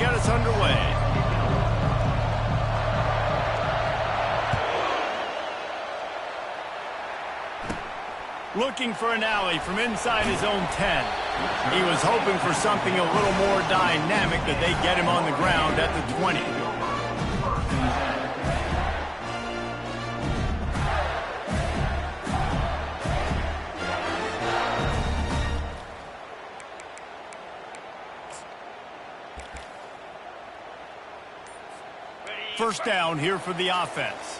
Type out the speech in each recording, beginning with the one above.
get us underway. Looking for an alley from inside his own 10. He was hoping for something a little more dynamic, that they get him on the ground at the 20. First down here for the offense.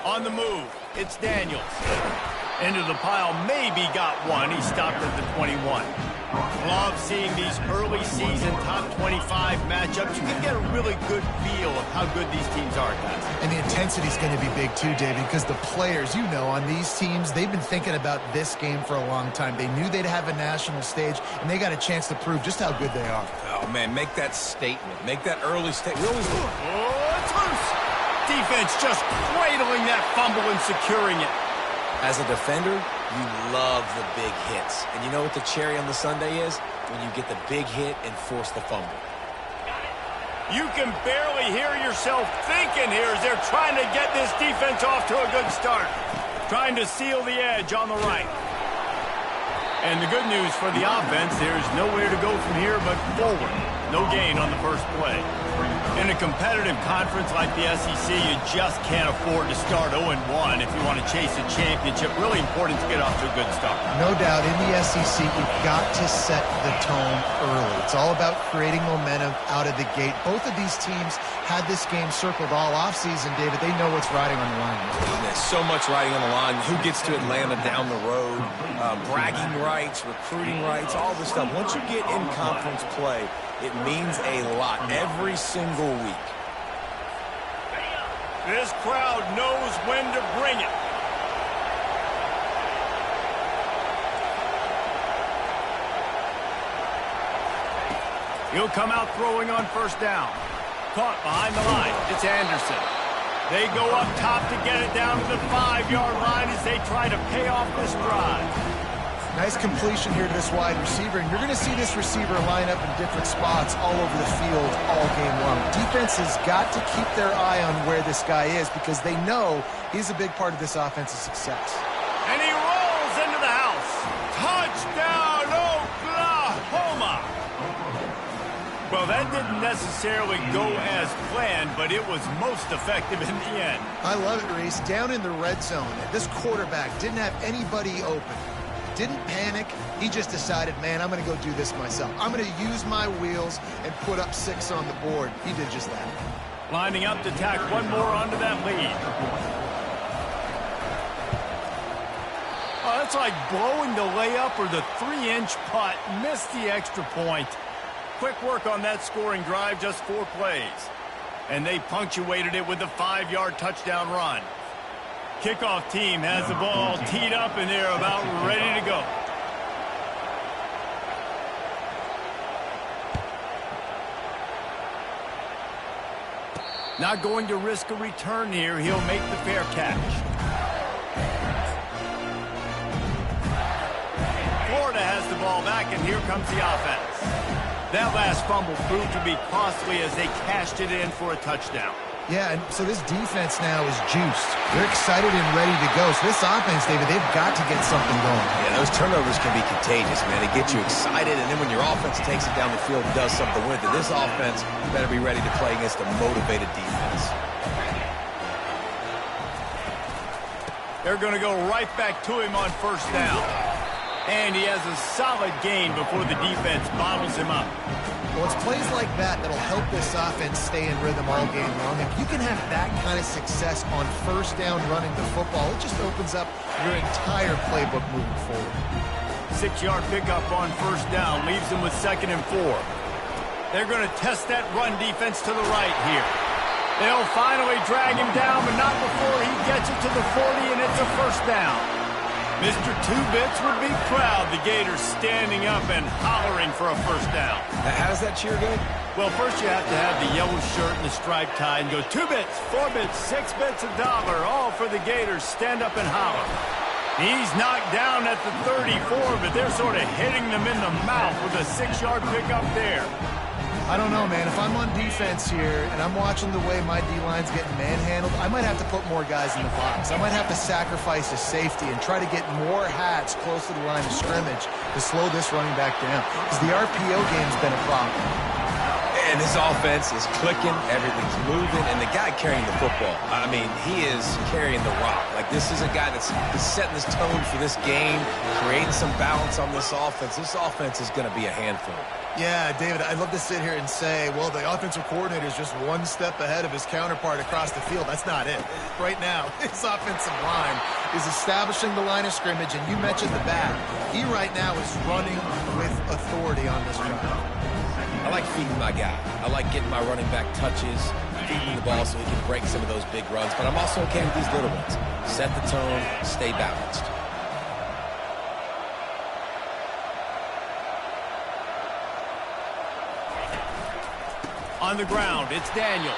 On the move, it's Daniels. Into the pile, maybe got one. He stopped at the 21. Love seeing these early season top 25 matchups. You can get a really good feel of how good these teams are, guys. And the intensity is going to be big too, David, because the players, you know, on these teams, they've been thinking about this game for a long time. They knew they'd have a national stage, and they got a chance to prove just how good they are. Oh, man, make that statement. Make that early statement. We always do. Oh, it's loose. Defense just cradling that fumble and securing it. As a defender, you love the big hits. And you know what the cherry on the sundae is? When you get the big hit and force the fumble. You can barely hear yourself thinking here as they're trying to get this defense off to a good start. Trying to seal the edge on the right. And the good news for the offense, there's nowhere to go from here but forward. No gain on the first play. In a competitive conference like the SEC, you just can't afford to start 0-1 if you want to chase a championship. Really important to get off to a good start. No doubt, in the SEC, you've got to set the tone early. It's all about creating momentum out of the gate. Both of these teams had this game circled all offseason, David. They know what's riding on the line. There's so much riding on the line. Who gets to Atlanta down the road? Bragging rights, recruiting rights, all this stuff. Once you get in conference play, it means a lot every single week. This crowd knows when to bring it. He'll come out throwing on first down. Caught behind the line. It's Anderson. They go up top to get it down to the 5-yard line as they try to pay off this drive. Nice completion here to this wide receiver, and you're going to see this receiver line up in different spots all over the field all game long. Defense has got to keep their eye on where this guy is because they know he's a big part of this offense's success. And he rolls into the house. Touchdown, Oklahoma! Well, that didn't necessarily go as planned, but it was most effective in the end. I love it, Reese. Down in the red zone, this quarterback didn't have anybody open. Didn't panic. He just decided, man, I'm going to go do this myself. I'm going to use my wheels and put up 6 on the board. He did just that. Lining up to tack one more onto that lead. Oh, that's like blowing the layup or the 3-inch putt. Missed the extra point. Quick work on that scoring drive, just 4 plays. And they punctuated it with a 5-yard touchdown run. Kickoff team has the ball teed up, and they're about ready to go. Not going to risk a return here. He'll make the fair catch. Florida has the ball back, and here comes the offense. That last fumble proved to be costly as they cashed it in for a touchdown. Yeah, and so this defense now is juiced. They're excited and ready to go. So this offense, David, they've got to get something going. Yeah, those turnovers can be contagious, man. They get you excited, and then when your offense takes it down the field and does something with it, this offense better be ready to play against a motivated defense. They're going to go right back to him on first down. And he has a solid gain before the defense bottles him up. Well, it's plays like that that'll help this offense stay in rhythm all game long. If you can have that kind of success on first down running the football, it just opens up your entire playbook moving forward. 6-yard pickup on first down leaves them with 2nd and 4. They're going to test that run defense to the right here. They'll finally drag him down, but not before he gets it to the 40, and it's a first down. Mr. Two-Bits would be proud. The Gators standing up and hollering for a first down. How does that cheer go? Well, first you have to have the yellow shirt and the striped tie and go 2 bits, 4 bits, 6 bits, $1, all for the Gators. Stand up and holler. He's knocked down at the 34, but they're sort of hitting them in the mouth with a 6-yard pickup there. I don't know, man. If I'm on defense here and I'm watching the way my D-line's getting manhandled, I might have to put more guys in the box. I might have to sacrifice a safety and try to get more hats close to the line of scrimmage to slow this running back down, because the RPO game's been a problem. And this offense is clicking, everything's moving, and the guy carrying the football, I mean, he is carrying the rock. Like, this is a guy that's setting this tone for this game, creating some balance on this offense. This offense is going to be a handful. Yeah, David, I'd love to sit here and say, well, the offensive coordinator is just one step ahead of his counterpart across the field. That's not it. Right now, his offensive line is establishing the line of scrimmage, and you mentioned the back. He right now is running with authority on this drive. I like feeding my guy. I like getting my running back touches, feeding the ball so he can break some of those big runs. But I'm also okay with these little ones. Set the tone, stay balanced. On the ground, it's Daniels.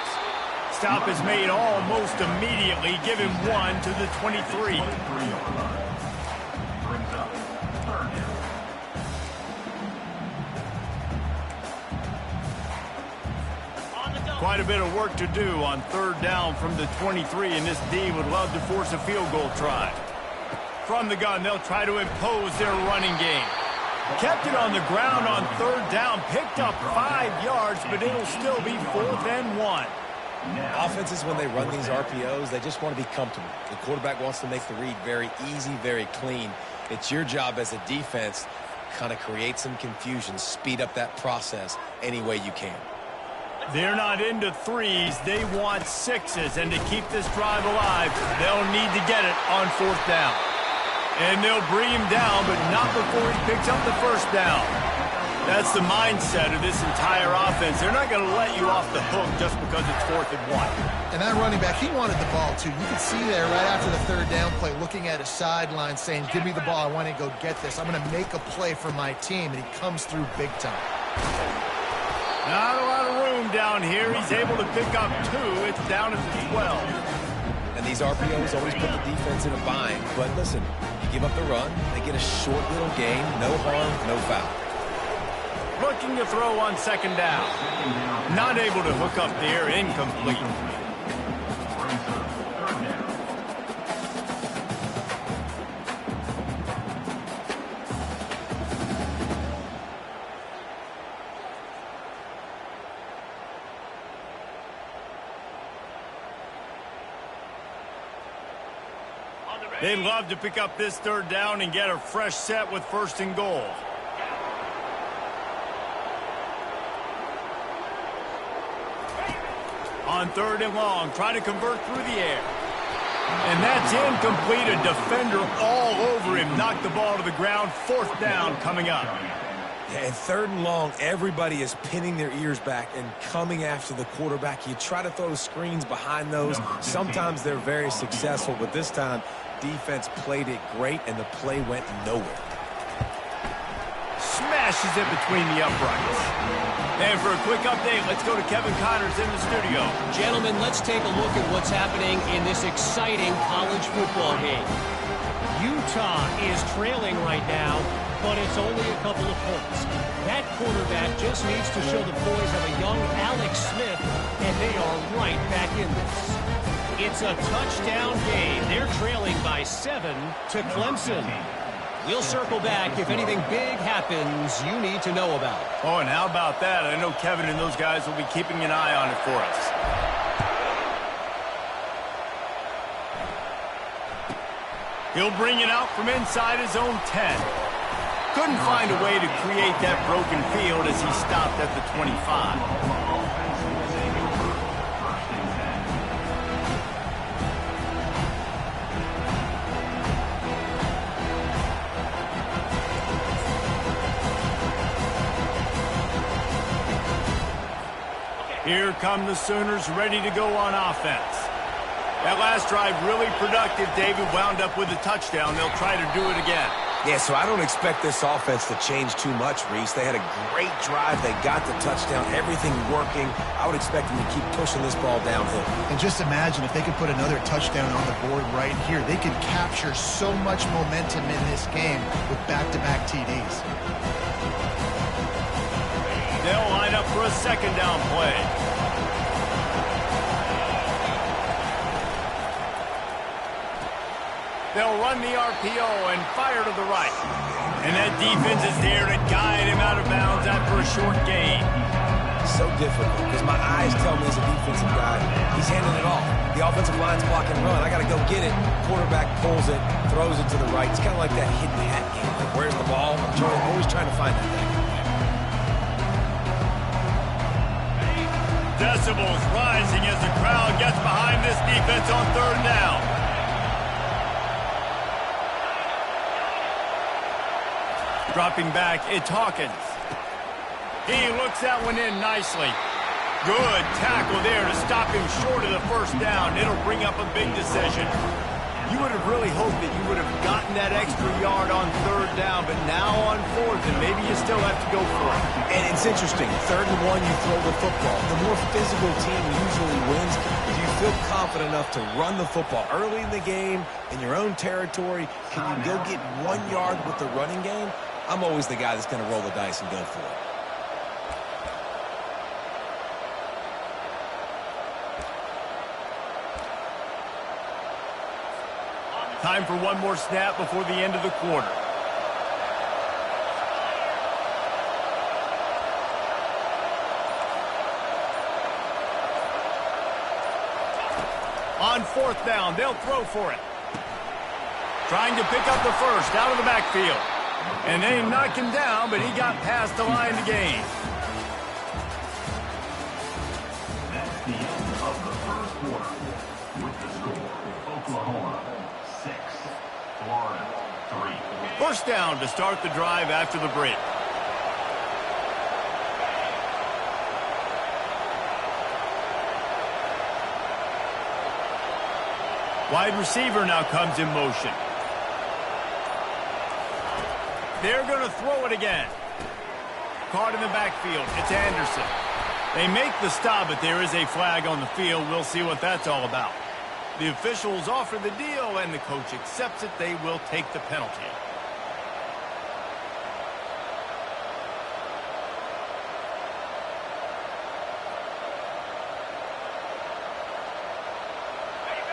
Stop is made almost immediately. Give him 1 to the 23. Quite a bit of work to do on 3rd down from the 23, and this D would love to force a field goal try. From the gun, they'll try to impose their running game. Kept it on the ground on 3rd down, picked up 5 yards, but it'll still be 4th and 1. Offenses, when they run these RPOs, they just want to be comfortable. The quarterback wants to make the read very easy, very clean. It's your job as a defense to kind of create some confusion, speed up that process any way you can. They're not into 3s. They want 6s, and to keep this drive alive, they'll need to get it on 4th down. And they'll bring him down, but not before he picks up the 1st down. That's the mindset of this entire offense. They're not going to let you off the hook just because it's 4th and 1. And that running back, he wanted the ball, too. You can see there right after the 3rd down play, looking at his sideline, saying, give me the ball. I want to go get this. I'm going to make a play for my team. And he comes through big time. Not a lot of room down here. He's able to pick up 2. It's down at the 12. And these RPOs always put the defense in a bind. But listen, you give up the run, they get a short little gain, no harm, no foul. Looking to throw on 2nd down. Not able to hook up there, incomplete. They'd love to pick up this 3rd down and get a fresh set with 1st and goal. On 3rd and long, try to convert through the air. And that's incomplete. A defender all over him. Knocked the ball to the ground. 4th down coming up. And 3rd and long, everybody is pinning their ears back and coming after the quarterback. You try to throw screens behind those. Sometimes they're very successful, but this time, defense played it great, and the play went nowhere. Smashes it between the uprights. And for a quick update, let's go to Kevin Connors in the studio. Gentlemen, let's take a look at what's happening in this exciting college football game. Utah is trailing right now, but it's only a couple of points. That quarterback just needs to show the boys have a young Alex Smith, and they are right back in this. It's a touchdown game. They're trailing by 7 to Clemson. We'll circle back if anything big happens you need to know about. Oh, and how about that? I know Kevin and those guys will be keeping an eye on it for us. He'll bring it out from inside his own 10. Couldn't find a way to create that broken field as he stopped at the 25. Here come the Sooners ready to go on offense. That last drive really productive. David wound up with a touchdown. They'll try to do it again. Yeah, so I don't expect this offense to change too much, Reese. They had a great drive. They got the touchdown, everything working. I would expect them to keep pushing this ball downhill. And just imagine if they could put another touchdown on the board right here. They could capture so much momentum in this game with back-to-back TDs. They'll line up for a second down play. They'll run the RPO and fire to the right. And that defense is there to guide him out of bounds after a short gain. So difficult because my eyes tell me as a defensive guy, he's handling it all. The offensive line's block and run. I got to go get it. Quarterback pulls it, throws it to the right. It's kind of like that hidden hat game. Like, where's the ball? I'm always trying to find that thing. Decibels rising as the crowd gets behind this defense on third down. Dropping back, it's Hawkins. He looks that one in nicely. Good tackle there to stop him short of the first down. It'll bring up a big decision. You would have really hoped that you would have gotten that extra yard on third down, but now on fourth, and maybe you still have to go for it. And it's interesting. 3rd and 1, you throw the football. The more physical team usually wins. If you feel confident enough to run the football early in the game, in your own territory, can you go get 1 yard with the running game? I'm always the guy that's going to roll the dice and go for it. Time for one more snap before the end of the quarter. On 4th down, they'll throw for it. Trying to pick up the first out of the backfield. And they knocked him down, but he got past the line to gain. That's the end of the first quarter. With the score, Oklahoma 6, Florida 3. First down to start the drive after the break. Wide receiver now comes in motion. They're going to throw it again. Caught in the backfield. It's Anderson. They make the stop, but there is a flag on the field. We'll see what that's all about. The officials offer the deal, and the coach accepts it. They will take the penalty.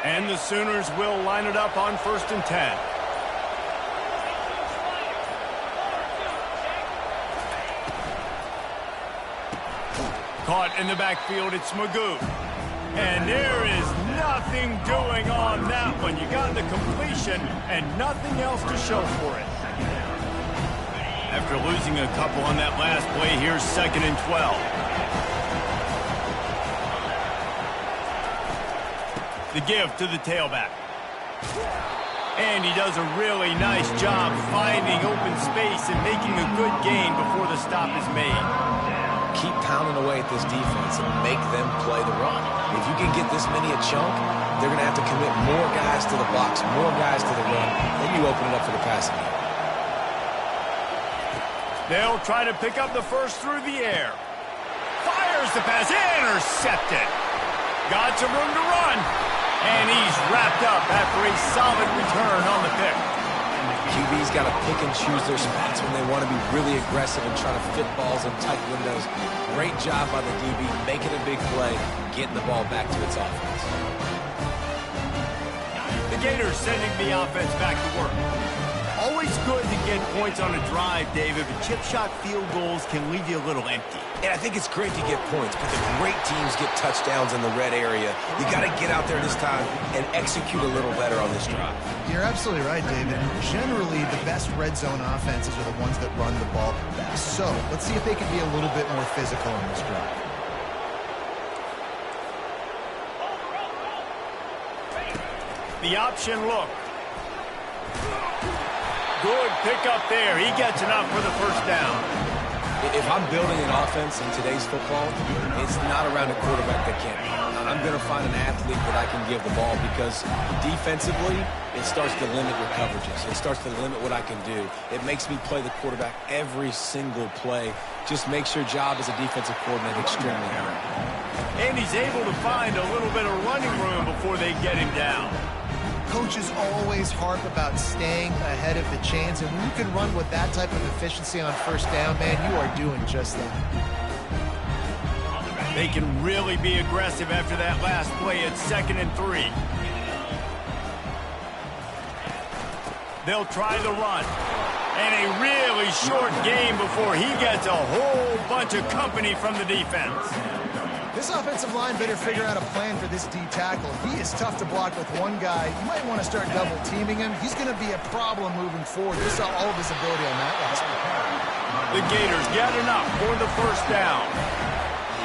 And the Sooners will line it up on 1st and 10. Caught in the backfield, it's Magoo. And there is nothing doing on that one. You got the completion and nothing else to show for it. After losing a couple on that last play, here's 2nd and 12. The give to the tailback. And he does a really nice job finding open space and making a good gain before the stop is made. Keep pounding away at this defense and make them play the run. If you can get this many a chunk, they're going to have to commit more guys to the box, more guys to the run. Then you open it up for the passing game. They'll try to pick up the first through the air. Fires the pass. Intercepted. Got some room to run. And he's wrapped up after a solid return on the pick. QB's got to pick and choose their spots when they want to be really aggressive and try to fit balls in tight windows. Great job by the DB, making a big play, getting the ball back to its offense. The Gators sending the offense back to work. Always good to get points on a drive, David, but chip shot field goals can leave you a little empty. And I think it's great to get points, but the great teams get touchdowns in the red area. You got to get out there this time and execute a little better on this drive. You're absolutely right, David. Generally, the best red zone offenses are the ones that run the ball best. So let's see if they can be a little bit more physical on this drive. The option look. Good pick up there. He gets enough for the first down. If I'm building an offense in today's football, it's not around a quarterback that can't run. I'm going to find an athlete that I can give the ball because defensively, it starts to limit your coverages. It starts to limit what I can do. It makes me play the quarterback every single play. Just makes your job as a defensive coordinator extremely hard. And he's able to find a little bit of running room before they get him down. Coaches always harp about staying ahead of the chains, and when you can run with that type of efficiency on first down, man, you are doing just that. They can really be aggressive after that last play at 2nd and 3. They'll try the run. And a really short game before he gets a whole bunch of company from the defense. This offensive line better figure out a plan for this D tackle. He is tough to block with one guy. You might want to start double teaming him. He's going to be a problem moving forward. You saw all of his ability on that last play. The Gators get enough for the first down.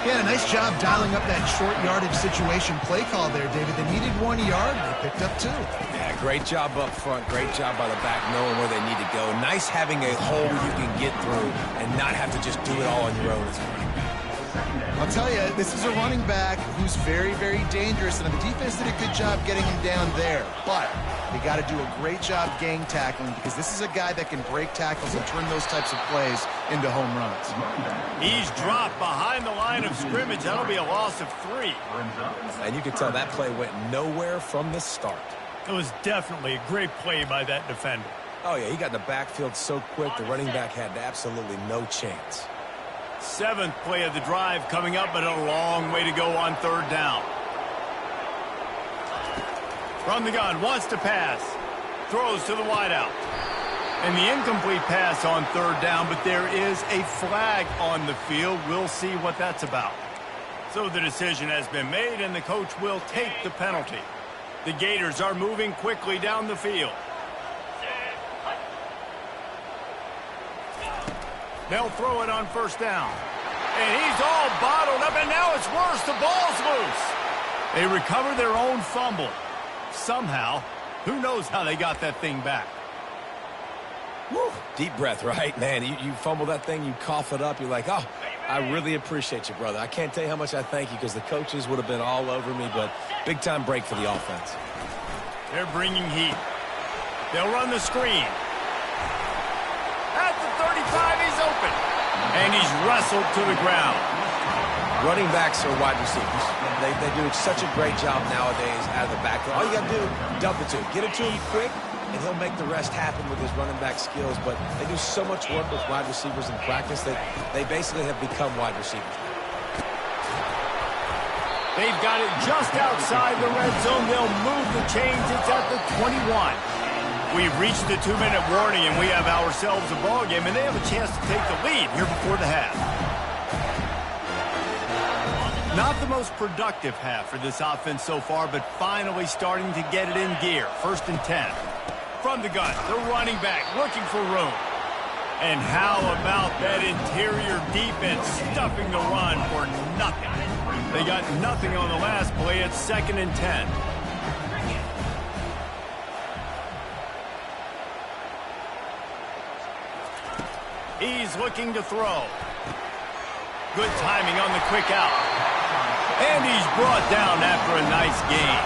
Yeah, nice job dialing up that short yardage situation play call there, David. They needed 1 yard. They picked up 2. Yeah, great job up front. Great job by the back knowing where they need to go. Nice having a hole you can get through and not have to just do it all on your own as a running back. I'll tell you, this is a running back who's very, very dangerous, and the defense did a good job getting him down there. But they got to do a great job gang tackling because this is a guy that can break tackles and turn those types of plays into home runs. He's dropped behind the line of scrimmage. That'll be a loss of 3. And you can tell that play went nowhere from the start. It was definitely a great play by that defender. Oh, yeah, he got in the backfield so quick, the running back had absolutely no chance. 7th play of the drive coming up, but a long way to go on 3rd down. From the gun, wants to pass. Throws to the wideout. And the incomplete pass on 3rd down, but there is a flag on the field. We'll see what that's about. So the decision has been made, and the coach will take the penalty. The Gators are moving quickly down the field. They'll throw it on 1st down. And he's all bottled up, and now it's worse. The ball's loose. They recover their own fumble. Somehow, who knows how they got that thing back. Woo. Deep breath, right? Man, you fumble that thing, you cough it up, you're like, oh, I really appreciate you, brother. I can't tell you how much I thank you because the coaches would have been all over me, but big-time break for the offense. They're bringing heat. They'll run the screen. At the 35, he's open. And he's wrestled to the ground. Running backs are wide receivers. They do such a great job nowadays out of the backfield. All you got to do, dump it to him. Get it to him quick, and he'll make the rest happen with his running back skills. But they do so much work with wide receivers in practice that they basically have become wide receivers. They've got it just outside the red zone. They'll move the chains. It's at the 21. We've reached the 2-minute warning, and we have ourselves a ball game, and they have a chance to take the lead here before the half. Not the most productive half for this offense so far, but finally starting to get it in gear. 1st and 10. From the gun, the running back looking for room. And how about that interior defense stuffing the run for nothing? They got nothing on the last play at 2nd and 10. He's looking to throw. Good timing on the quick out. And he's brought down after a nice gain.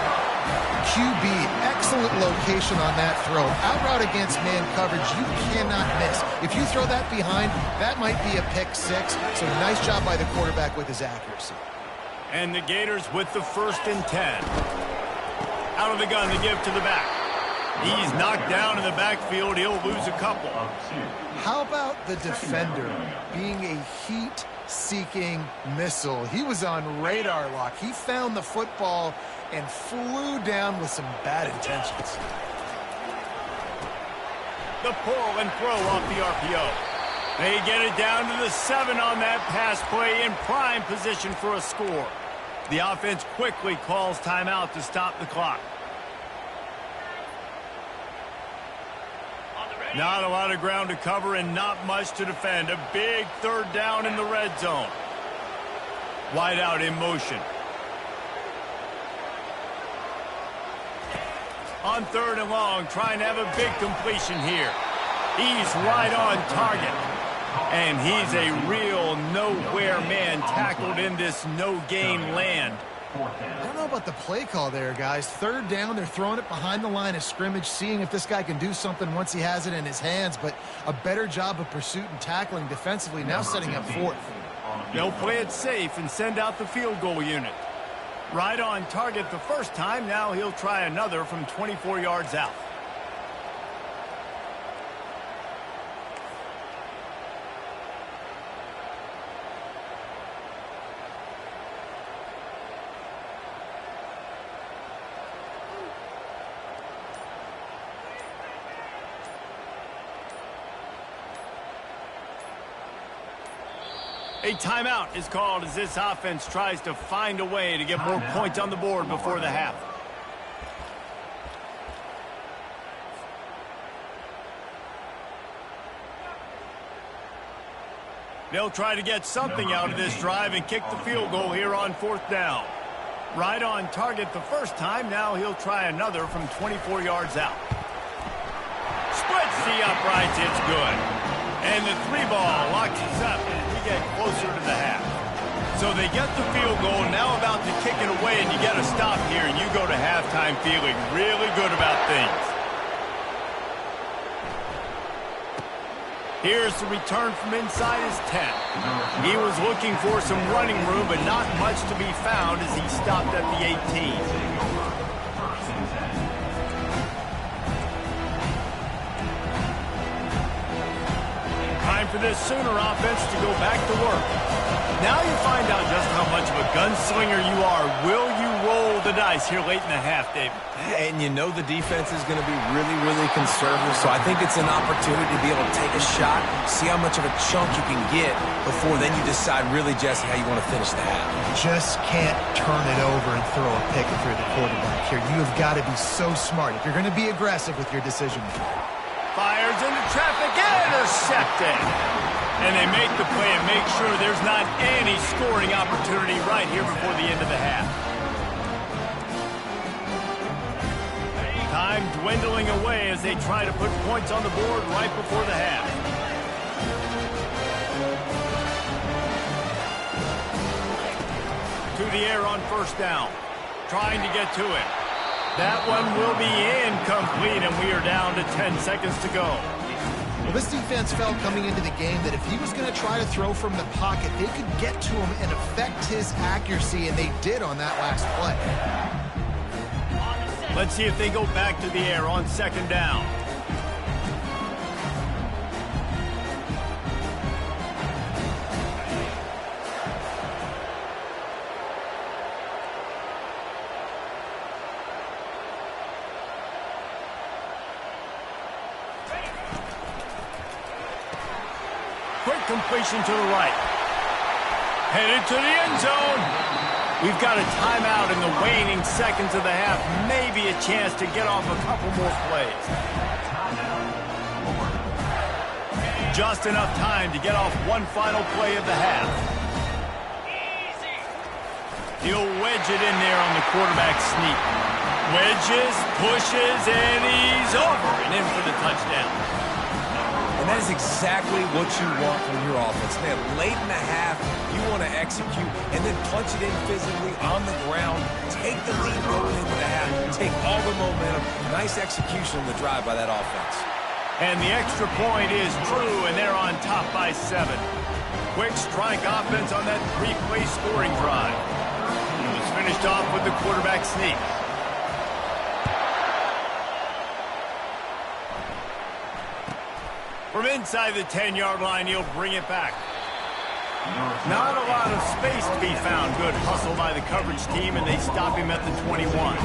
QB, excellent location on that throw. Out route against man coverage, you cannot miss. If you throw that behind, that might be a pick 6. So nice job by the quarterback with his accuracy. And the Gators with the 1st and 10. Out of the gun to give to the back. He's knocked down in the backfield. He'll lose a couple. How about the defender being a heat-seeking missile? He was on radar lock. He found the football and flew down with some bad intentions. The pull and throw off the RPO. They get it down to the 7 on that pass play in prime position for a score. The offense quickly calls timeout to stop the clock. Not a lot of ground to cover and not much to defend. A big 3rd down in the red zone. Wide out in motion. On 3rd and long, trying to have a big completion here. He's right on target. And he's a real nowhere man tackled in this no-gain land. I don't know about the play call there, guys. Third down, they're throwing it behind the line of scrimmage, seeing if this guy can do something once he has it in his hands, but a better job of pursuit and tackling defensively, now setting up fourth. They'll play it safe and send out the field goal unit. Right on target the first time, now he'll try another from 24 yards out. A timeout is called as this offense tries to find a way to get more points on the board before the half. They'll try to get something out of this drive and kick the field goal here on fourth down. Right on target the first time, now he'll try another from 24 yards out. Splits the uprights, it's good. And the three ball locks us up as we get closer to the half. So they get the field goal, now about to kick it away, and you get a stop here, and you go to halftime feeling really good about things. Here's the return from inside his 10. He was looking for some running room, but not much to be found as he stopped at the 18. Time for this Sooner offense to go back to work. Now you find out just how much of a gunslinger you are. Will you roll the dice here late in the half, David? And you know the defense is going to be really, really conservative, so I think it's an opportunity to be able to take a shot, see how much of a chunk you can get before then you decide really, Jesse, how you want to finish the half. Just can't turn it over and throw a pick through the quarterback here. You have got to be so smart if you're going to be aggressive with your decision. Fires into traffic, intercepted. And they make the play and make sure there's not any scoring opportunity right here before the end of the half. Time dwindling away as they try to put points on the board right before the half. To the air on first down. Trying to get to it. That one will be incomplete, and we are down to 10 seconds to go. Well, this defense felt coming into the game that if he was going to try to throw from the pocket, they could get to him and affect his accuracy, and they did on that last play. Let's see if they go back to the air on second down. Quick completion to the right. Headed to the end zone. We've got a timeout in the waning seconds of the half. Maybe a chance to get off a couple more plays. Just enough time to get off one final play of the half. He'll wedge it in there on the quarterback sneak. Wedges, pushes, and he's over and in for the touchdown. And that is exactly what you want from your offense. Man, late in the half, you want to execute and then punch it in physically on the ground. Take the lead going into the half. Take all the momentum. Nice execution on the drive by that offense. And the extra point is true, and they're on top by 7. Quick strike offense on that 3-play scoring drive. It was finished off with the quarterback sneak. From inside the 10-yard line, he'll bring it back. Not a lot of space to be found. Good hustle by the coverage team, and they stop him at the 21.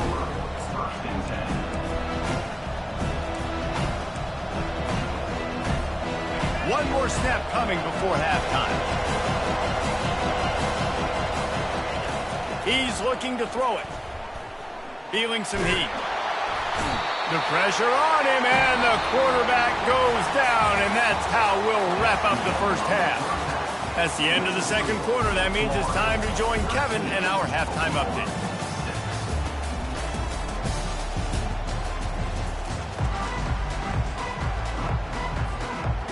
One more snap coming before halftime. He's looking to throw it. Feeling some heat. The pressure on him, and the quarterback goes down, and that's how we'll wrap up the first half. That's the end of the second quarter. That means it's time to join Kevin in our halftime update.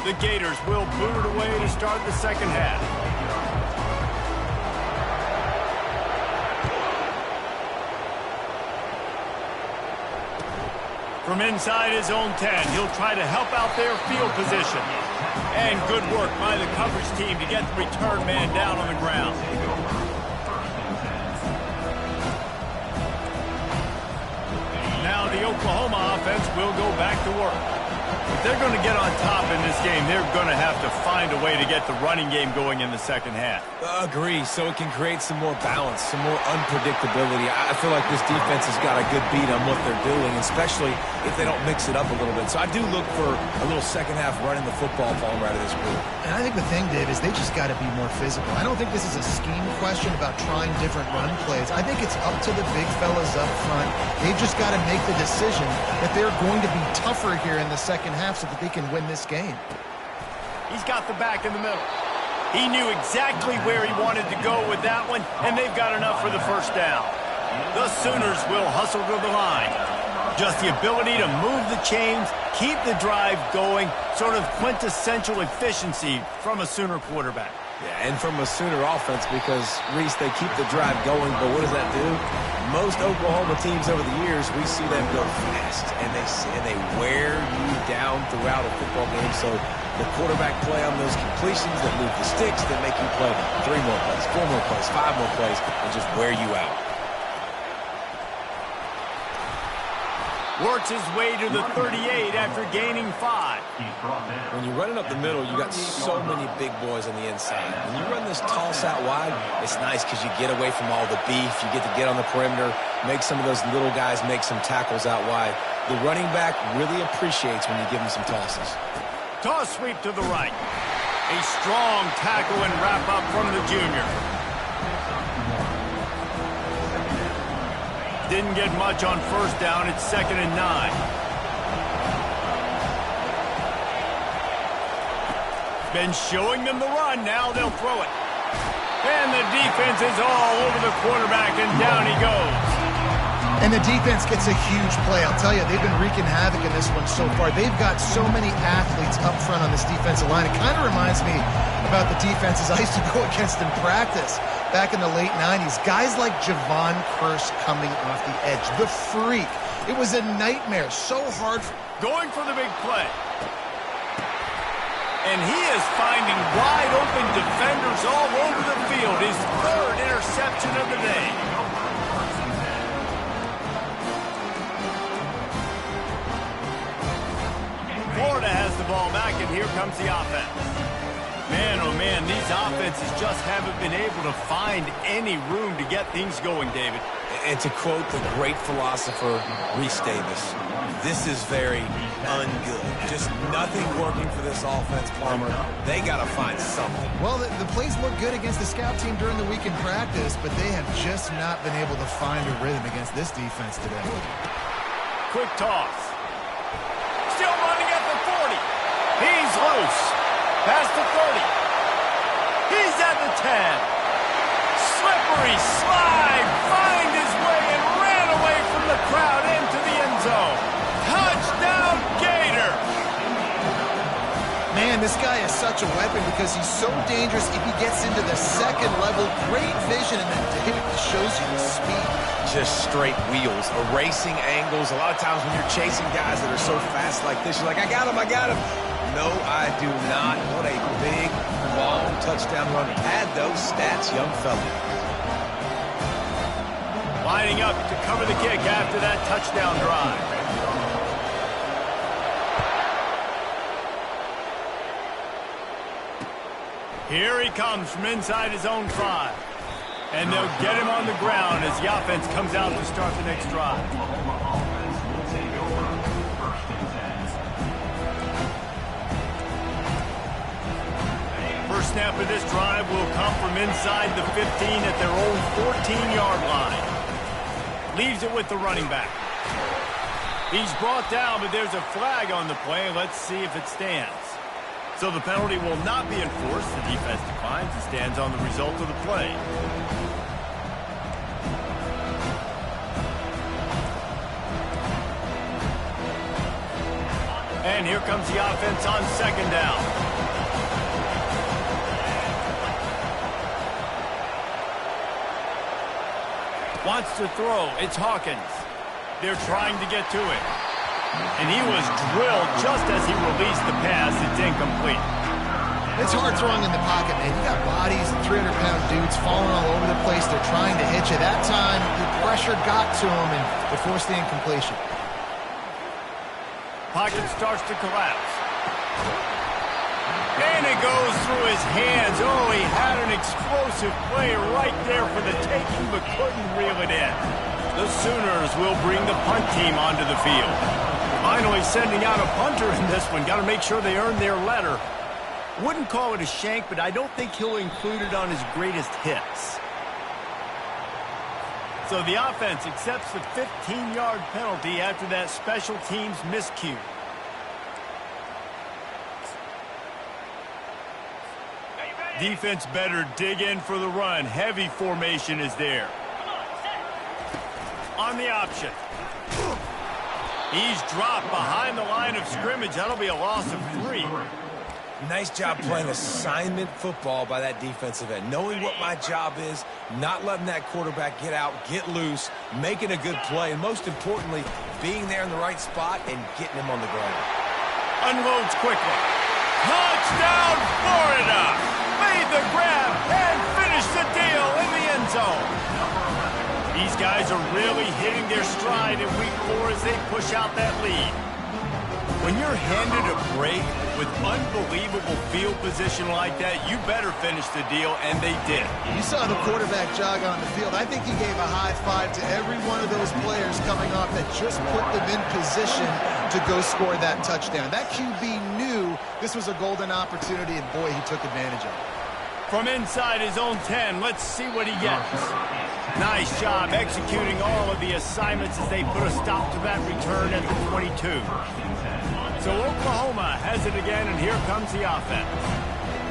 The Gators will boot it away to start the second half. From inside his own 10, he'll try to help out their field position. And good work by the coverage team to get the return man down on the ground. Now the Oklahoma offense will go back to work. If they're going to get on top in this game, they're going to have to find a way to get the running game going in the second half. Agree, so it can create some more balance, some more unpredictability. I feel like this defense has got a good beat on what they're doing, especially if they don't mix it up a little bit. So I do look for a little second half running the football falling right out of this group. And I think the thing, Dave, is they just got to be more physical. I don't think this is a scheme question about trying different run plays. I think it's up to the big fellas up front. They've just got to make the decision that they're going to be tougher here in the second half so that they can win this game. He's got the back in the middle. He knew exactly where he wanted to go with that one, and they've got enough for the first down. The Sooners will hustle to the line. Just the ability to move the chains, keep the drive going, sort of quintessential efficiency from a Sooner quarterback. Yeah, and from a Sooner offense because, Reese, they keep the drive going, but what does that do? Most Oklahoma teams over the years, we see them go fast, and they wear you down throughout a football game. So the quarterback play on those completions that move the sticks that make you play 3 more plays, 4 more plays, 5 more plays, and just wear you out. Works his way to the 38 after gaining 5. When you're running up the middle, you got so many big boys on the inside. When you run this toss out wide, it's nice because you get away from all the beef. You get to get on the perimeter, make some of those little guys make some tackles out wide. The running back really appreciates when you give him some tosses. Toss sweep to the right. A strong tackle and wrap up from the junior. Didn't get much on first down. It's 2nd and 9. Been showing them the run. Now they'll throw it. And the defense is all over the quarterback, and down he goes. And the defense gets a huge play. I'll tell you, they've been wreaking havoc in this one so far. They've got so many athletes up front on this defensive line. It kind of reminds me about the defenses I used to go against in practice back in the late 90s. Guys like Javon Curse coming off the edge. The freak. It was a nightmare. So hard. Going for the big play. And he is finding wide open defenders all over the field. His 3rd interception of the day. Florida has the ball back, and here comes the offense. Man, oh man, these offenses just haven't been able to find any room to get things going, David. And to quote the great philosopher, Reese Davis, this is very ungood. Just nothing working for this offense, Palmer. They got to find something. Well, the plays look good against the scout team during the week in practice, but they have just not been able to find a rhythm against this defense today. Quick toss. Still running at the 40. He's loose. Past the 30. He's at the 10. Slippery slide. Find his way and ran away from the crowd into the end zone. Touchdown, Gator. Man, this guy is such a weapon because he's so dangerous if he gets into the second level. Great vision, and then David shows you the speed. Just straight wheels, erasing angles. A lot of times when you're chasing guys that are so fast like this, you're like, I got him, I got him. No, I do not. What a big, long touchdown run. Add those stats, young fella. Lining up to cover the kick after that touchdown drive. Here he comes from inside his own 5. And they'll get him on the ground as the offense comes out to start the next drive. First snap of this drive will come from inside the 15 at their own 14-yard line. Leaves it with the running back. He's brought down, but there's a flag on the play. Let's see if it stands. So the penalty will not be enforced. The defense declines and stands on the result of the play. And here comes the offense on second down. Wants to throw. It's Hawkins. They're trying to get to it. And he was drilled just as he released the pass. It's incomplete. It's hard throwing in the pocket, man. You got bodies, 300-pound dudes falling all over the place. They're trying to hit you. That time, the pressure got to him, and they forced the incompletion. Pocket starts to collapse. And it goes through his hands. Oh, he had an explosive play right there for the taking, but couldn't reel it in. The Sooners will bring the punt team onto the field. Finally sending out a punter in this one. Got to make sure they earn their letter. Wouldn't call it a shank, but I don't think he'll include it on his greatest hits. So the offense accepts the 15-yard penalty after that special teams miscue. Defense better dig in for the run. Heavy formation is there. On the option. He's dropped behind the line of scrimmage. That'll be a loss of 3. Nice job playing assignment football by that defensive end. Knowing what my job is, not letting that quarterback get out, get loose, making a good play, and most importantly, being there in the right spot and getting him on the ground. Unloads quickly. Touchdown, Florida! Made the grab and finished the deal in the end zone. These guys are really hitting their stride in week 4 as they push out that lead. When you're handed a break with unbelievable field position like that, you better finish the deal, and they did. You saw the quarterback jog on the field. I think he gave a high five to every one of those players coming off that just put them in position to go score that touchdown. That QB knew this was a golden opportunity, and boy, he took advantage of it. From inside his own 10, let's see what he gets. Nice job executing all of the assignments as they put a stop to that return at the 22. So Oklahoma has it again, and here comes the offense.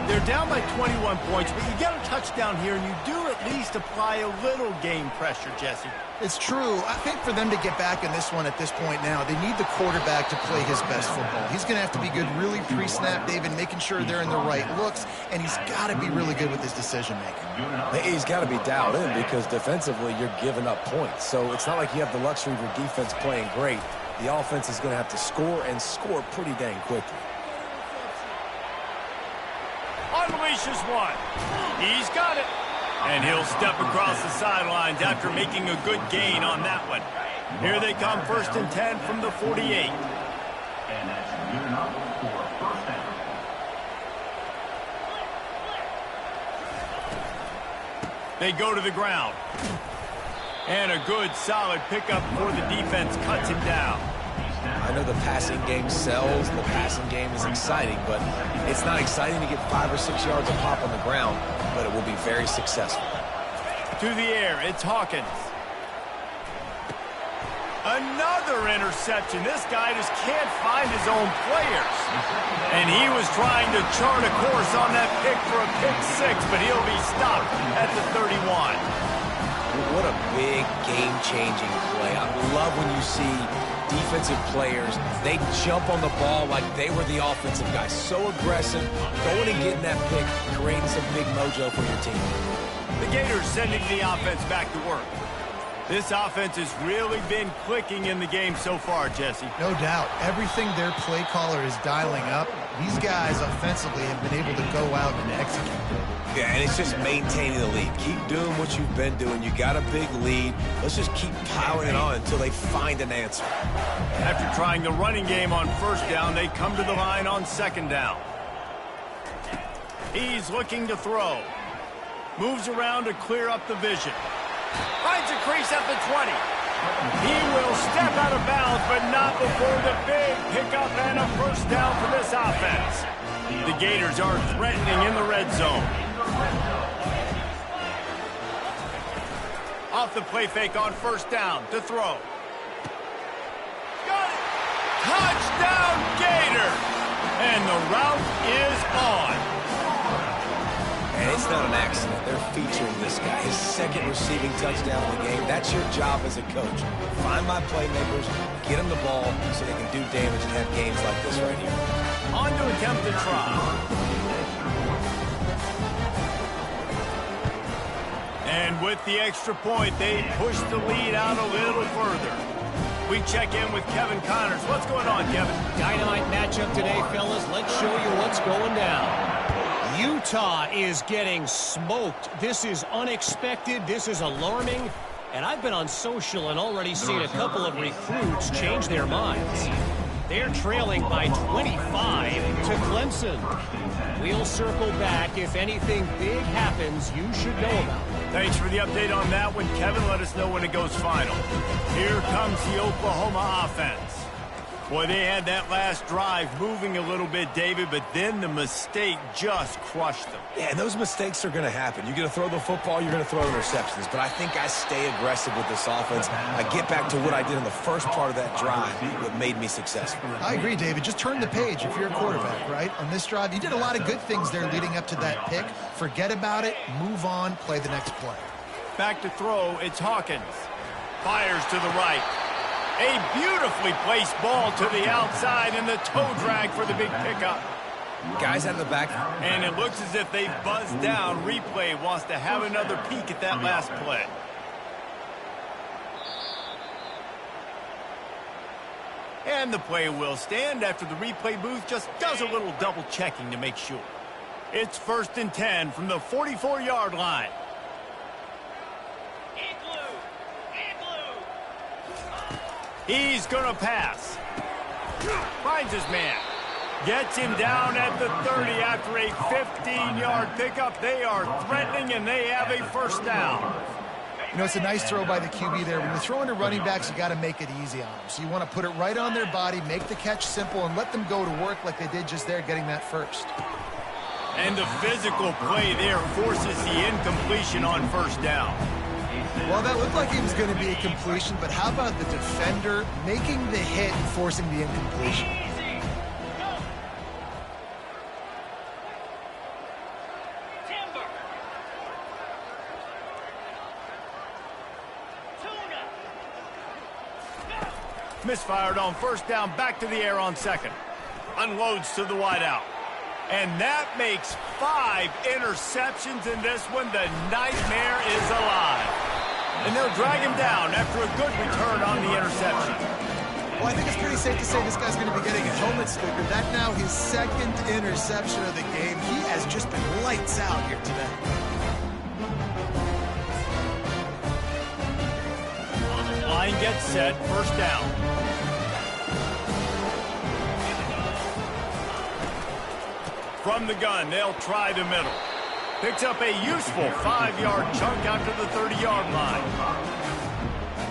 They're down by 21 points, but you get a touchdown here, and you do at least apply a little game pressure, Jesse. It's true. I think for them to get back in this one at this point now, they need the quarterback to play his best football. He's going to have to be good really pre-snap, David, making sure they're in the right looks, and he's got to be really good with his decision-making. He's got to be dialed in because defensively you're giving up points. So it's not like you have the luxury of your defense playing great. The offense is going to have to score and score pretty dang quickly. Unleashes one. He's got it. And he'll step across the sidelines after making a good gain on that one. Here they come, 1st and 10 from the 48. And that's good enough for first down. They go to the ground. And a good, solid pickup for the defense cuts him down. I know the passing game sells, the passing game is exciting, but it's not exciting to get 5 or 6 yards a pop on the ground, but it will be very successful. To the air, it's Hawkins. Another interception. This guy just can't find his own players. And he was trying to chart a course on that pick for a pick 6, but he'll be stopped at the 31. What a big game-changing play. I love when you see defensive players, they jump on the ball like they were the offensive guys. So aggressive, going and getting that pick, creating some big mojo for your team. The Gators sending the offense back to work. This offense has really been clicking in the game so far, Jesse. No doubt. Everything their play caller is dialing up, these guys offensively have been able to go out and execute. Yeah, and it's just maintaining the lead. Keep doing what you've been doing. You got a big lead. Let's just keep piling it on until they find an answer. After trying the running game on 1st down, they come to the line on 2nd down. He's looking to throw. Moves around to clear up the vision. Finds a crease at the 20. He will step out of bounds, but not before the big pickup and a 1st down for this offense. The Gators are threatening in the red zone. Off the play fake on 1st down to throw. Got it! Touchdown Gator! And the route is on. And it's not an accident. They're featuring this guy. His second receiving touchdown of the game. That's your job as a coach. Find my playmakers, get them the ball so they can do damage and have games like this right here. On to attempt the try. And with the extra point, they push the lead out a little further. We check in with Kevin Connors. What's going on, Kevin? Dynamite matchup today, fellas. Let's show you what's going down. Utah is getting smoked. This is unexpected. This is alarming. And I've been on social and already seen a couple of recruits change their minds. They're trailing by 25 to Clemson. We'll circle back. If anything big happens, you should know about it. Thanks for the update on that one, Kevin. Let us know when it goes final. Here comes the Oklahoma offense. Boy, they had that last drive moving a little bit, David, but then the mistake just crushed them. Yeah, and those mistakes are going to happen. You're going to throw the football, you're going to throw interceptions. But I think I stay aggressive with this offense. I get back to what I did in the first part of that drive that made me successful. I agree, David. Just turn the page if you're a quarterback, right? On this drive, you did a lot of good things there leading up to that pick. Forget about it, move on, play the next play. Back to throw, it's Hawkins. Fires to the right. A beautifully placed ball to the outside and the toe drag for the big pickup. Guys out of the back. And it looks as if they've buzzed down. Replay wants to have another peek at that last play. And the play will stand after the replay booth just does a little double checking to make sure. It's 1st and 10 from the 44-yard line. He's going to pass. Finds his man. Gets him down at the 30 after a 15-yard pickup. They are threatening, and they have a first down. You know, it's a nice throw by the QB there. When you're throwing to running backs, you got to make it easy on them. So you want to put it right on their body, make the catch simple, and let them go to work like they did just there, getting that first. And the physical play there forces the incompletion on first down. Well, that looked like it was going to be a completion, but how about the defender making the hit and forcing the incompletion? Misfired on first down, back to the air on second. Unloads to the wideout. And that makes 5 interceptions in this one. The nightmare is alive. And they'll drag him down after a good return on the interception. Well, I think it's pretty safe to say this guy's going to be getting a helmet sticker. That's now his 2nd interception of the game. He has just been lights out here today. Line gets set, first down. From the gun, they'll try the middle. Picks up a useful 5-yard chunk after the 30-yard line.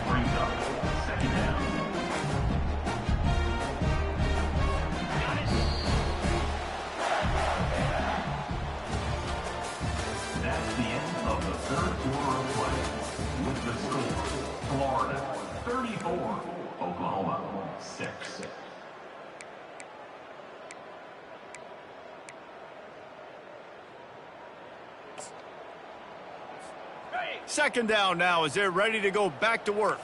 Brings up 2nd down. That's the end of the 3rd quarter of play. With the score, Florida 34, Oklahoma 6. 2nd down now as they're ready to go back to work.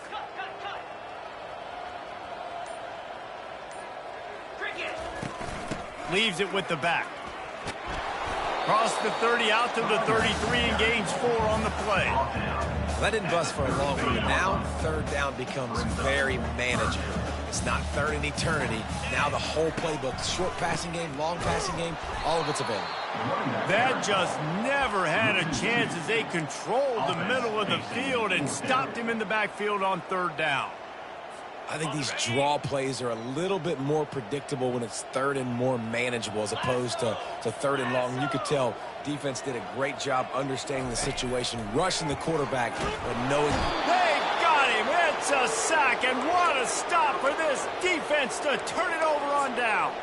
Leaves it with the back. Cross the 30 out to the 33 and gains 4 on the play. That didn't bust for a long time. Now 3rd down becomes very manageable. It's not 3rd in eternity. Now the whole playbook, short passing game, long passing game, all of it's available. That just never had a chance as they controlled the middle of the field and stopped him in the backfield on 3rd down. I think these draw plays are a little bit more predictable when it's 3rd and more manageable as opposed to 3rd and long. You could tell defense did a great job understanding the situation, rushing the quarterback, but knowing. They got him. It's a sack, and what a stop for this defense to turn it over on downs.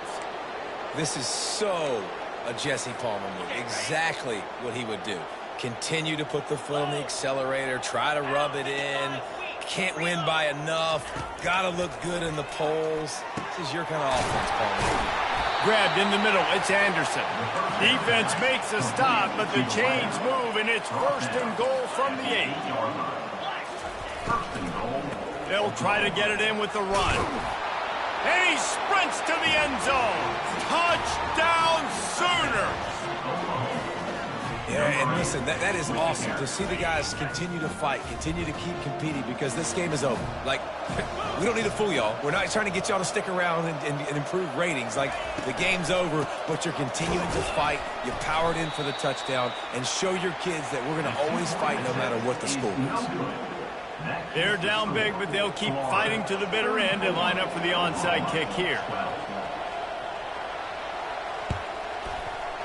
This is so a Jesse Palmer move. Exactly what he would do. Continue to put the foot on the accelerator, try to rub it in. Can't win by enough. Got to look good in the polls. This is your kind of offense, Palmer. Grabbed in the middle, it's Anderson. Defense makes a stop, but the chains move, and it's 1st and goal from the 8. They'll try to get it in with the run. And he sprints to the end zone. Touchdown, Sooners! Yeah, and listen, that is awesome to see the guys continue to fight, continue to keep competing, because this game is over. Like, we don't need to fool y'all. We're not trying to get y'all to stick around and improve ratings. Like, the game's over, but you're continuing to fight. You powered in for the touchdown, and show your kids that we're going to always fight no matter what the score is. They're down big, but they'll keep fighting to the bitter end and line up for the onside kick here.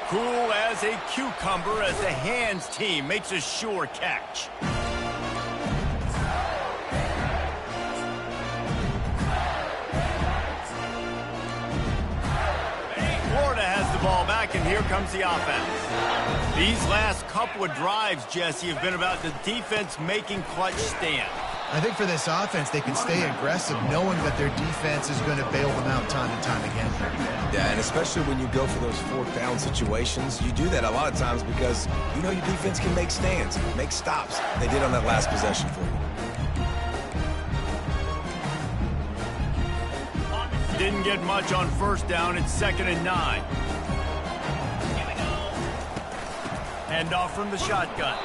Cool as a cucumber as the hands team makes a sure catch. Florida has the ball back, and here comes the offense. These last couple of drives, Jesse, have been about the defense making clutch stand. I think for this offense, they can stay aggressive knowing that their defense is going to bail them out time and time again. Yeah, and especially when you go for those 4th down situations, you do that a lot of times because you know your defense can make stands, make stops. They did on that last possession for you. Didn't get much on 1st down. It's 2nd and 9. Hand off from the shotgun.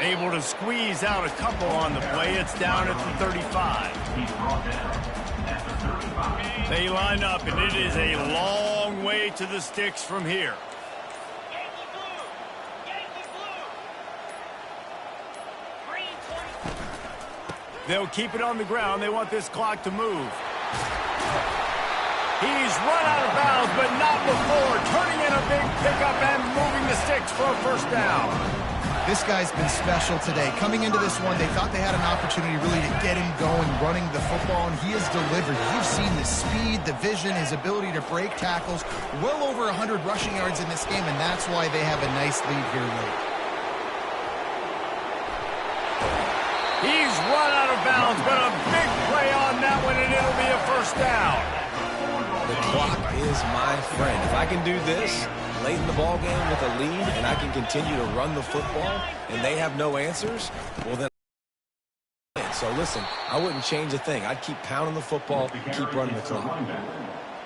Able to squeeze out a couple on the play. It's down at the 35. They line up, and it is a long way to the sticks from here. They'll keep it on the ground. They want this clock to move. He's run out of bounds, but not before. Turning in a big pickup and moving the sticks for a 1st down. This guy's been special today. Coming into this one, they thought they had an opportunity really to get him going, running the football, and he has delivered. You've seen the speed, the vision, his ability to break tackles. Well over 100 rushing yards in this game, and that's why they have a nice lead here late. He's run out of bounds, but a big play on that one, and it'll be a 1st down. The clock is my friend. If I can do this late in the ball game with a lead and I can continue to run the football and they have no answers, well then. So listen, I wouldn't change a thing. I'd keep pounding the football, keep running the clock.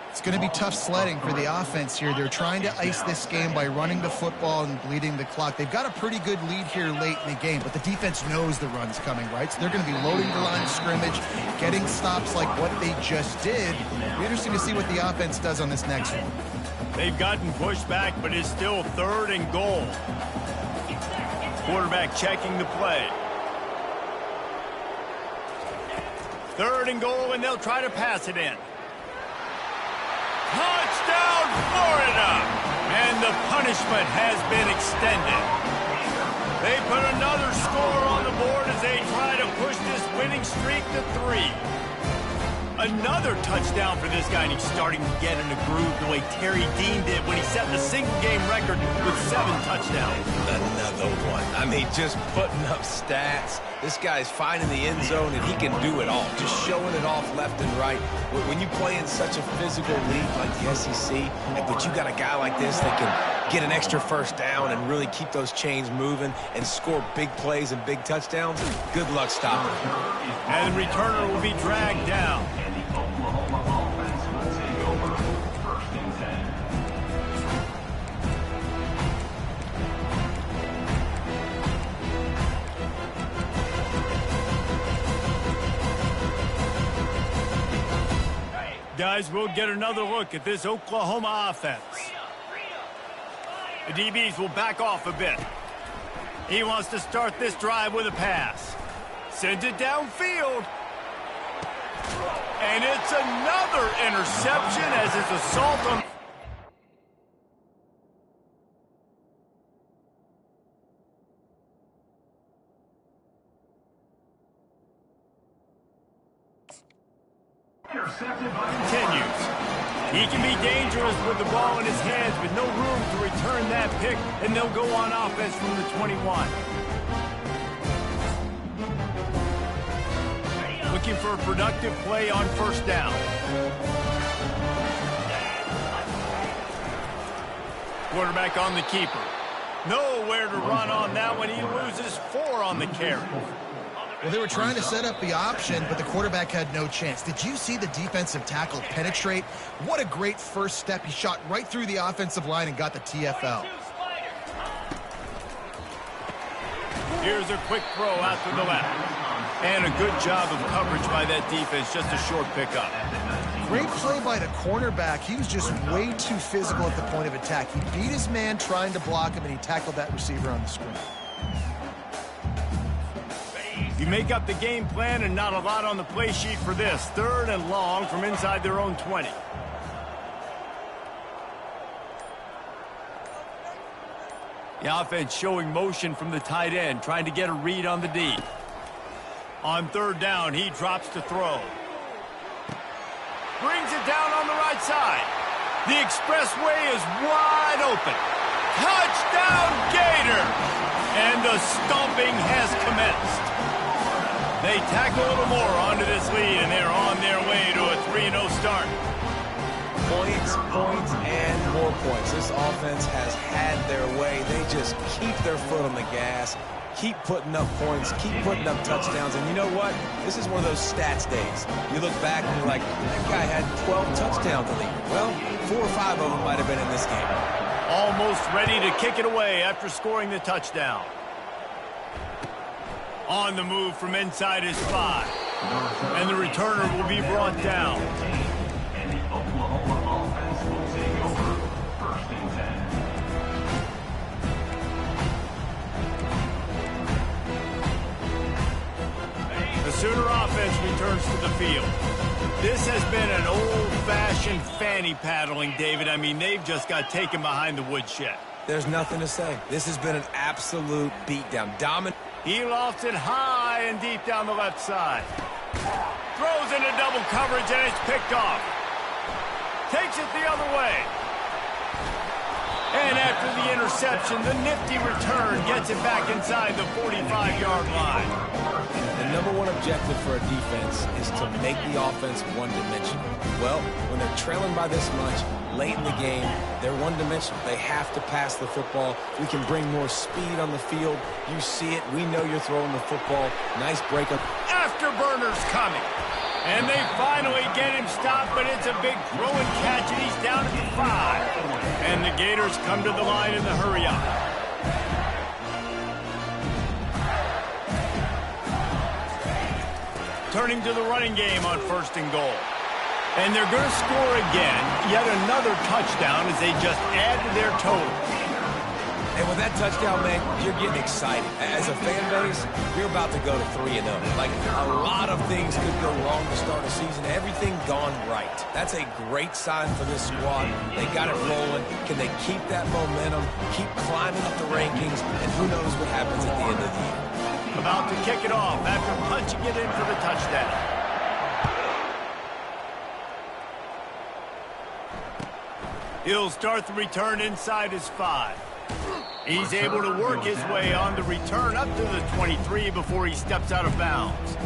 It's going to be tough sledding for the offense here. They're trying to ice this game by running the football and bleeding the clock. They've got a pretty good lead here late in the game, but the defense knows the run's coming, right? So they're going to be loading the line of scrimmage, getting stops like what they just did. It'll be interesting to see what the offense does on this next one. They've gotten pushed back, but it's still 3rd and goal. Quarterback checking the play. 3rd and goal, and they'll try to pass it in. Touchdown, Florida! And the punishment has been extended. They put another score on the board as they try to push this winning streak to 3. Another touchdown for this guy, and he's starting to get in a groove the way Terry Dean did when he set the single-game record with 7 touchdowns. Another one. I mean, just putting up stats. This guy's finding the end zone, and he can do it all, just showing it off left and right. When you play in such a physical league like the SEC, but you got a guy like this that can get an extra 1st down and really keep those chains moving and score big plays and big touchdowns, good luck stopping him. And the returner will be dragged down. Oklahoma offense will take over 1st and 10. Guys, we'll get another look at this Oklahoma offense. The DBs will back off a bit. He wants to start this drive with a pass. Sends it downfield. And it's another interception as his assault on... continues. He can be dangerous with the ball in his hands, but no room to return that pick, and they'll go on offense from the 21. Looking for a productive play on 1st down. Quarterback on the keeper. Nowhere to run on that one. He loses 4 on the carry. Well, they were trying to set up the option, but the quarterback had no chance. Did you see the defensive tackle penetrate? What a great first step. He shot right through the offensive line and got the TFL. Here's a quick throw out to the left. And a good job of coverage by that defense. Just a short pickup. Great play by the cornerback. He was just way too physical at the point of attack. He beat his man trying to block him, and he tackled that receiver on the screen. You make up the game plan and not a lot on the play sheet for this. 3rd and long from inside their own 20. The offense showing motion from the tight end, trying to get a read on the D. On 3rd down, he drops to throw. Brings it down on the right side. The expressway is wide open. Touchdown, Gators! And the stomping has commenced. They tackle a little more onto this lead, and they're on their way to a 3-0 start. Points, and more points. This offense has had their way. They just keep their foot on the gas, keep putting up points, keep putting up touchdowns. And you know what? This is one of those stats days. You look back and you're like, that guy had 12 touchdowns in the year. Well, 4 or 5 of them might have been in this game. Almost ready to kick it away after scoring the touchdown. On the move from inside his 5. And the returner will be brought down. And the Oklahoma offense will take over 1st and 10. The Sooner offense returns to the field. This has been an old-fashioned fanny paddling, David. I mean, they've just got taken behind the woodshed. There's nothing to say. This has been an absolute beatdown. Dominant. He lofts it high and deep down the left side. Throws into double coverage, and it's picked off. Takes it the other way. And after the interception, the nifty return gets it back inside the 45-yard line. The number one objective for a defense is to make the offense one-dimensional. Well, when they're trailing by this much, late in the game, they're one-dimensional. They have to pass the football. We can bring more speed on the field. You see it. We know you're throwing the football. Nice breakup. Afterburners coming. And they finally get him stopped, but it's a big throw and catch, and he's down at the 5. And the Gators come to the line in the hurry-up. Turning to the running game on 1st and goal. And they're going to score again, yet another touchdown as they just add to their total. And with that touchdown, man, you're getting excited. As a fan base, you're about to go to 3-0. Like, a lot of things could go wrong to start a season. Everything gone right. That's a great sign for this squad. They got it rolling. Can they keep that momentum, keep climbing up the rankings, and who knows what happens at the end of the year. About to kick it off after punching it in for the touchdown. He'll start the return inside his 5. He's able to work his way on the return up to the 23 before he steps out of bounds.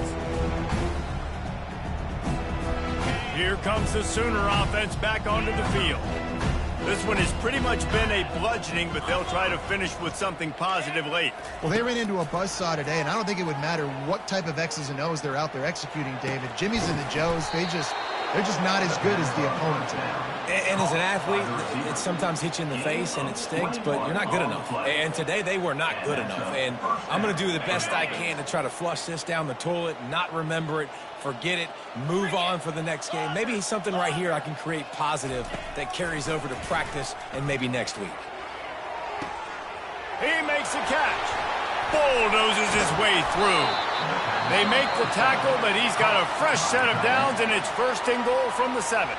Here comes the Sooner offense back onto the field. This one has pretty much been a bludgeoning, but they'll try to finish with something positive late. Well, they ran into a buzzsaw today, and I don't think it would matter what type of X's and O's they're out there executing, David. Jimmy's and the Joes, they're just not as good as the opponent today. And as an athlete, it sometimes hits you in the face and it stinks, but you're not good enough. And today they were not good enough. And I'm going to do the best I can to try to flush this down the toilet, not remember it, forget it, move on for the next game. Maybe something right here I can create positive that carries over to practice and maybe next week. He makes a catch. Bulldozes his way through. They make the tackle, but he's got a fresh set of downs, and it's 1st and goal from the 7.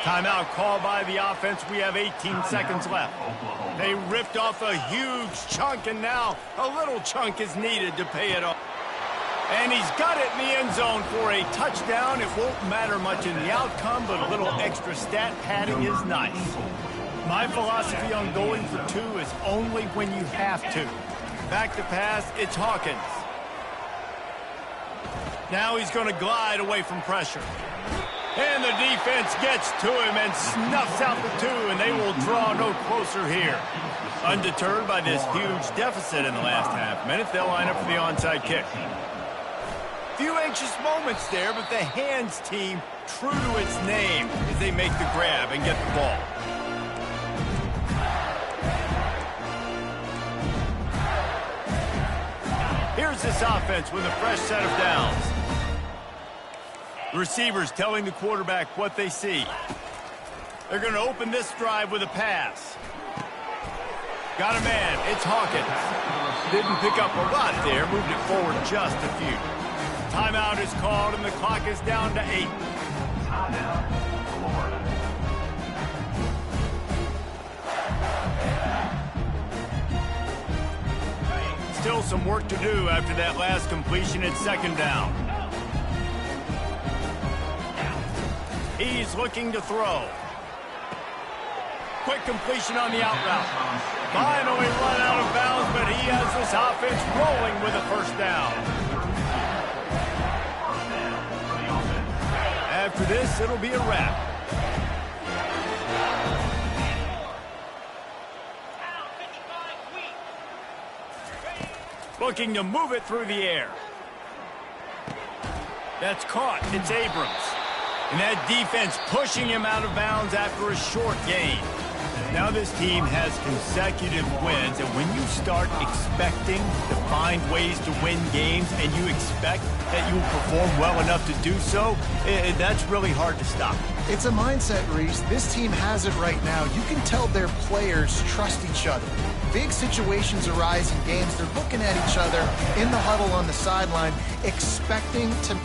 Timeout called by the offense. We have 18 seconds left. They ripped off a huge chunk, and now a little chunk is needed to pay it off. And he's got it in the end zone for a touchdown. It won't matter much in the outcome, but a little extra stat padding is nice. My philosophy on going for 2 is only when you have to. Back to pass, it's Hawkins. Now he's going to glide away from pressure. And the defense gets to him and snuffs out the two, and they will draw no closer here. Undeterred by this huge deficit in the last half minute, they'll line up for the onside kick. Few anxious moments there, but the hands team, true to its name, as they make the grab and get the ball. Here's this offense with a fresh set of downs. The receivers telling the quarterback what they see. They're going to open this drive with a pass. Got a man. It's Hawkins. Didn't pick up a lot there. Moved it forward just a few. Timeout is called, and the clock is down to 8. Timeout, Florida. Still some work to do after that last completion at second down. He's looking to throw. Quick completion on the out route. Finally run out of bounds, but he has this offense rolling with a first down. After this, it'll be a wrap. Looking to move it through the air. That's caught. It's Abrams. And that defense pushing him out of bounds after a short gain. Now this team has consecutive wins, and when you start expecting to find ways to win games and you expect that you will perform well enough to do so, that's really hard to stop. It's a mindset, Reese. This team has it right now. You can tell their players trust each other. Big situations arise in games. They're looking at each other in the huddle on the sideline, expecting to